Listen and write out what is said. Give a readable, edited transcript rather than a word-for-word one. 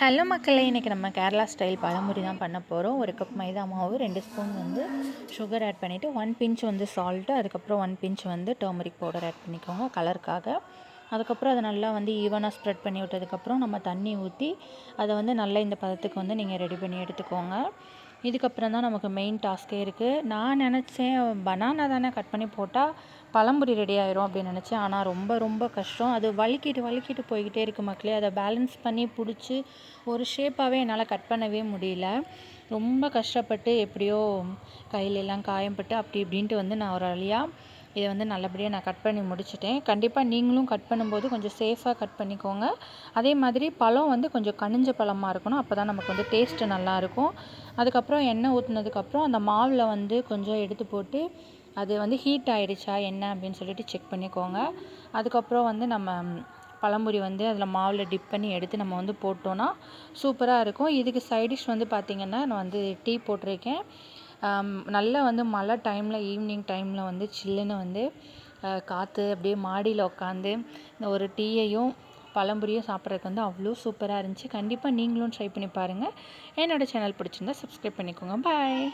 Hello மக்களே, இன்றைக்கி நம்ம கேரளா ஸ்டைல் பழமுறி தான் பண்ண போகிறோம். ஒரு கப் மைதா மாவு, 2 ஸ்பூன் சுகர் ஆட் பண்ணிவிட்டு 1 பிஞ்ச் சால்ட்டு, அதுக்கப்புறம் 1 பிஞ்ச் டர்மரிக் பவுடர் ஆட் பண்ணிக்கோங்க கலருக்காக. அதுக்கப்புறம் அதை நல்லா ஈவனாக ஸ்ப்ரெட் பண்ணி விட்டதுக்கப்புறம் நம்ம தண்ணி ஊற்றி அதை நல்லா இந்த பதத்துக்கு நீங்கள் ரெடி பண்ணி எடுத்துக்கோங்க. இதுக்கப்புறம் தான் நமக்கு மெயின் டாஸ்க்கே இருக்குது. நான் நினச்சேன் பனானா தானே கட் பண்ணி போட்டால் பழம்புரி ரெடி ஆயிரும் அப்படின்னு நினச்சேன். ஆனால் ரொம்ப ரொம்ப கஷ்டம். அது வலிக்கிட்டு போய்கிட்டே இருக்குது மக்களே. அதை பேலன்ஸ் பண்ணி பிடிச்சி ஒரு ஷேப்பாகவே என்னால் கட் பண்ணவே முடியல. ரொம்ப கஷ்டப்பட்டு எப்படியோ கையிலெல்லாம் காயம்பட்டு அப்படி இப்படின்ட்டு நான் ஒரு வழியாக இதை நல்லபடியாக நான் கட் பண்ணி முடிச்சிட்டேன். கண்டிப்பாக நீங்களும் கட் பண்ணும்போது கொஞ்சம் சேஃபாக கட் பண்ணிக்கோங்க. அதே மாதிரி பழம் கொஞ்சம் கனிஞ்ச பழமாக இருக்கணும். அப்போ தான் நமக்கு டேஸ்ட்டு நல்லாயிருக்கும். அதுக்கப்புறம் எண்ணெய் ஊற்றுனதுக்கப்புறம் அந்த மாவில் கொஞ்சம் எடுத்து போட்டு அது ஹீட் ஆகிடுச்சா என்ன அப்படின்னு சொல்லிட்டு செக் பண்ணிக்கோங்க. அதுக்கப்புறம் நம்ம பழம்புரி அதில் மாவில் டிப் பண்ணி எடுத்து நம்ம போட்டோன்னா சூப்பராக இருக்கும். இதுக்கு சைடிஷ் பார்த்திங்கன்னா நான் டீ போட்டிருக்கேன். நல்லா மழை டைமில் ஈவினிங் டைமில் சில்லுன்னு காற்று அப்படியே மாடியில் உட்காந்து இந்த ஒரு டீயையும் பழம்புரியும் சாப்பிட்றதுக்கு அவ்வளோ சூப்பராக இருந்துச்சு. கண்டிப்பாக நீங்களும் ட்ரை பண்ணி பாருங்கள். என்னோடய சேனல் பிடிச்சிருந்தா சப்ஸ்கிரைப் பண்ணிக்கோங்க. பாய்.